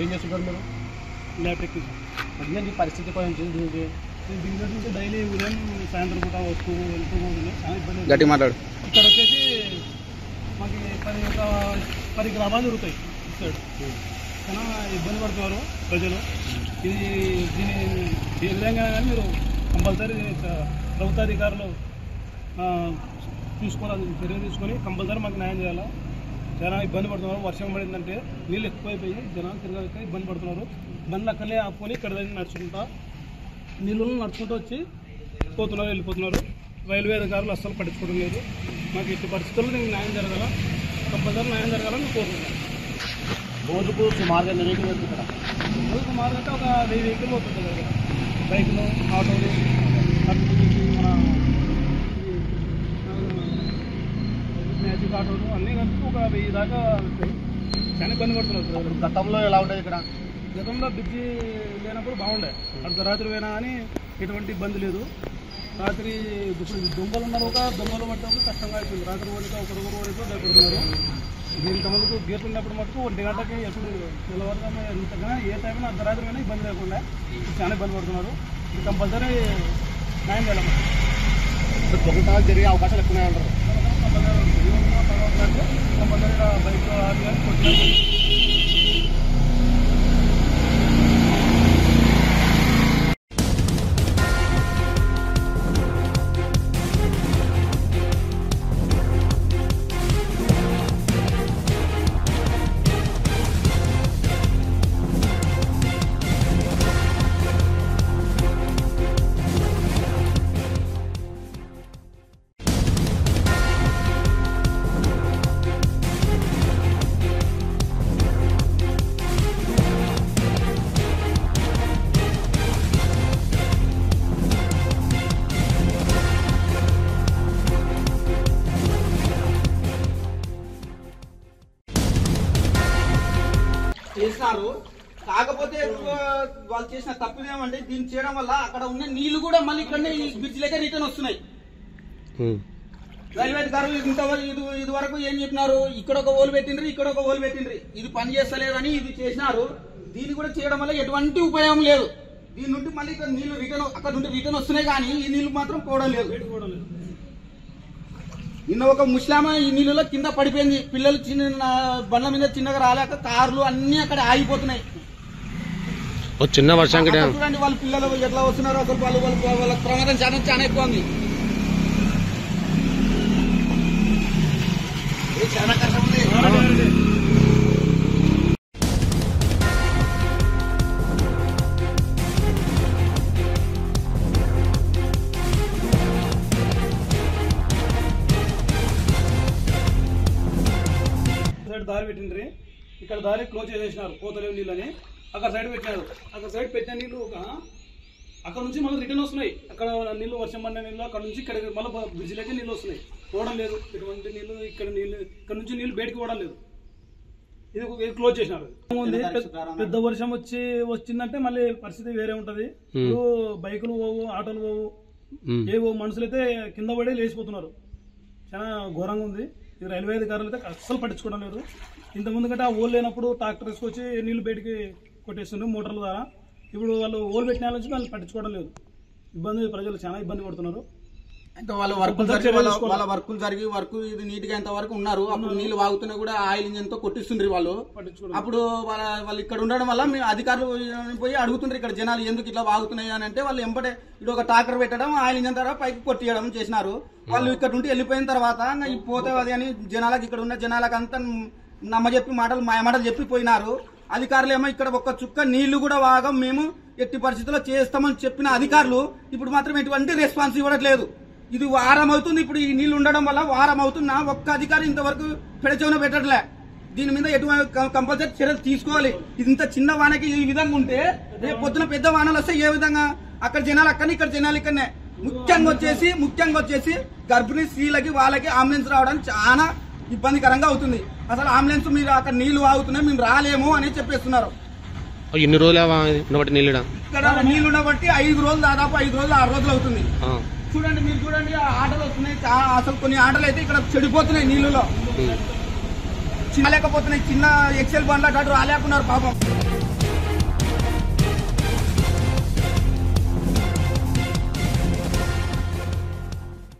ఏం చేస్తుంటారు మీరు? Lab technician. ఏంటి పరిస్థితి కొంచెం దీనికి నుంచి డైలీ ఉదయం సాయంత్రం పూట వెళ్తూ ఉంటుంది. చాలా ఇబ్బంది. గట్టి మాట్లాడు. ఇక్కడ వచ్చేసి మాకు 10 గ్రామాలు జరుగుతాయి ఇక్కడ. చాలా ఇబ్బంది పడుతున్నారు ప్రజలు. దీని విధంగా కానీ మీరు కంపల్సరీ ప్రభుత్వ అధికారులు చూసుకోవాలి, చర్యలు తీసుకొని కంపల్సరీ మాకు న్యాయం చేయాలి. చాలా ఇబ్బంది పడుతున్నారు. వర్షం పడిందంటే నీళ్ళు ఎక్కువైపోయి జనాలు తిరగలేక ఇబ్బంది పడుతున్నారు. బండ్లు అక్కడనే ఆపుకొని ఇక్కడ దగ్గర నడుచుకుంటా నీళ్ళు నడుచుకుంటూ వచ్చి పోతున్నారు, వెళ్ళిపోతున్నారు. రైల్వే అధికారులు అస్సలు పట్టించుకోవడం లేదు. మాకు ఇట్టి పరిస్థితుల్లో దీనికి న్యాయం జరగాల, కంపల్సరీ న్యాయం జరగాలని కోరుకుంటున్నాను. రోజుకు సుమారుగా ఎన్ని వెహికల్ వెళ్తుంది ఇక్కడ? రోజు సుమారుగా అంటే ఒక 1000 వెహికల్ పోతుంది దగ్గర. బైకులు, ఆటోలు, మన మ్యాజిక్ ఆటోలు అన్నీ కలిపి ఒక 1000 దాకా వస్తాయి. చాలా ఇబ్బంది పడుతున్నారు. గతంలో ఎలా ఉండేది ఇక్కడ? గతంలో బ్రిడ్జి లేనప్పుడు బాగుండే. అర్ధరాత్రి పోయినా కానీ ఎటువంటి ఇబ్బంది లేదు. రాత్రి ఇప్పుడు దొంగలు ఉన్నారు, ఒక దొంగలు పడ్డప్పుడు కష్టంగా అయిపోయింది. రాత్రి ఓడితో ఒకరు ఓడితో భయపడుతున్నారు. దీనికి ముందుకు గేట్లు ఉన్నప్పుడు మటుకు 1 గంటకి ఎప్పుడు నిలవడమే జరుగుతుందా, ఏ టైంలో అర్ధరాత్రి అయినా ఇబ్బంది లేకుండా చాలా ఇబ్బంది పడుతున్నారు. ఇది కంపల్సరీ న్యాయం చేయాలి. దొంగతనాలు జరిగే అవకాశాలు ఎక్కువ ఉన్నాయంటారు? కంపల్సరీగా బైక్ ఆగి కానీ కొట్టిన చేసినారు. కాకపోతే వాళ్ళు చేసిన తప్పుదేమంటే దీన్ని చేయడం వల్ల అక్కడ ఉన్న నీళ్లు కూడా మళ్ళీ ఇక్కడనే ఈ బ్రిడ్జ్ లెక్క రిటర్న్ వస్తున్నాయి. రైల్వే అధికారులు ఇది వరకు ఏం చెప్పినారు, ఇక్కడ ఒక ఓలు పెట్టిండ్రి, ఇక్కడ ఒక ఓలు పెట్టిండ్రి, ఇది పని చేస్తలేదని ఇది చేసినారు. దీన్ని కూడా చేయడం వల్ల ఎటువంటి ఉపయోగం లేదు. దీని నుండి మళ్ళీ ఇక్కడ నీళ్లు రిటర్న్ అక్కడ నుండి రిటర్న్ వస్తున్నాయి కానీ ఈ నీళ్లు మాత్రం పోవడం లేదు. నిన్న ఒక ముస్లామా ఈ నీళ్ళలో కింద పడిపోయింది. పిల్లలు చిన్న బండ్ల మీద చిన్నగా రాలేక కార్లు అన్ని అక్కడ ఆగిపోతున్నాయి. చిన్న వర్షం చూడండి వాళ్ళ పిల్లలు ఎట్లా వస్తున్నారు. అసలు వాళ్ళ ప్రమాదం చాలా ఎక్కువ ఉంది. చాలా కష్టం ఉంది. దారి పెట్టిండ్రి, ఇక్కడ దారి క్లోజ్ చేసేసినారు. పోతలేవు నీళ్ళని అక్కడ సైడ్ పెట్టినారు. అక్కడ సైడ్ పెట్టిన నీళ్ళు అక్కడ నుంచి మళ్ళీ రిటర్న్ వస్తున్నాయి. అక్కడ నీళ్ళు వర్షం పడిన నీళ్ళు అక్కడ నుంచి ఇక్కడ మళ్ళీ బ్రిడ్జిలోకి నీళ్ళు వస్తున్నాయి. పోవడం లేదు ఎటువంటి నీళ్ళు. ఇక్కడ నుంచి నీళ్ళు బయటకు పోవడం లేదు. ఇది క్లోజ్ చేసినారు. పెద్ద వర్షం వచ్చిందంటే మళ్ళీ పరిస్థితి వేరే ఉంటది. ఇప్పుడు బైకులు పోవు, ఆటోలు పోవు, ఏవో మనుషులైతే కింద పడి లేచిపోతున్నారు. చాలా ఘోరంగా ఉంది. ఈ రైల్వే అధికారులు అయితే అస్సలు పట్టించుకోవడం లేదు. ఇంతకుముందు కంటే ఆ ఓలు లేనప్పుడు ట్రాక్టర్ తీసుకొచ్చి నీళ్లు బయటికి కొట్టేస్తున్నారు మోటార్ల ద్వారా. ఇప్పుడు వాళ్ళు ఓలు పెట్టిన నుంచి వాళ్ళు పట్టించుకోవడం లేదు. ప్రజలు చాలా ఇబ్బంది పడుతున్నారు. అంటే వాళ్ళ వర్కులు జరిగి వర్క్ ఇది నీట్ గా ఎంత వరకు ఉన్నారు. అప్పుడు నీళ్లు వాగుతున్నా కూడా ఆయిల్ ఇంజన్ తో కొట్టిస్తుండ్రు వాళ్ళు. అప్పుడు వాళ్ళు ఇక్కడ ఉండడం వల్ల మేము అధికారులు పోయి అడుగుతుండ్రు ఇక్కడ జనాలు ఎందుకు ఇట్లా వాగుతున్నాయి అని అంటే వాళ్ళు ఎంబటే ఇటు ఒక ట్రాక్టర్ పెట్టడం, ఆయిల్ ఇంజన్ ద్వారా పైకి కొట్టియడం చేసినారు. వాళ్ళు ఇక్కడ నుండి వెళ్ళిపోయిన తర్వాత పోతే అది అని జనాలకు ఇక్కడ ఉన్న జనాలకు అంతా నమ్మజెప్పి మాయమాటలు చెప్పి పోయినారు. అధికారులు ఏమో ఇక్కడ ఒక్క చుక్క నీళ్లు కూడా వాగం, మేము ఎట్టి పరిస్థితుల్లో చేస్తామని చెప్పిన అధికారులు ఇప్పుడు మాత్రం ఎటువంటి రెస్పాన్స్ ఇవ్వట్లేదు. ఇది వారం అవుతుంది. ఇప్పుడు ఈ నీళ్లు ఉండడం వల్ల వారం అవుతున్నా ఒక్క అధికారి ఇంతవరకు పెడచెవిన పెట్టట్లే. దీని మీద ఎటువంటి కంపల్సరీ చర్యలు తీసుకోవాలి. ఇంత చిన్న వానకి ఈ విధంగా ఉంటే రేపు పొద్దున పెద్ద వానలు వస్తే ఏ విధంగా అక్కడ జనాలు అక్కడనే ఇక్కడ జనాలు ఇక్కడనే. ముఖ్యంగా వచ్చేసి గర్భిణీ స్త్రీలకి వాళ్ళకి అంబులెన్స్ రావడానికి చాలా ఇబ్బందికరంగా అవుతుంది. అసలు అంబులెన్స్ మీరు అక్కడ నీళ్లు ఆగుతున్నాయి, మేము రాలేము అని చెప్పేస్తున్నారు. ఎన్ని రోజులు నీళ్ళు ఇక్కడ నీళ్లు ఉండబట్టి 5 రోజులు, దాదాపు 5 రోజులు 6 రోజులు అవుతుంది. చూడండి, మీరు చూడండి, ఆటలు వస్తున్నాయి. అసలు కొన్ని ఆటలు అయితే ఇక్కడ చెడిపోతున్నాయి నీళ్ళలో. చిన్న లేకపోతున్నాయి, చిన్న ఎక్సెల్ బండ్ల రాలేకున్నారు పాపం.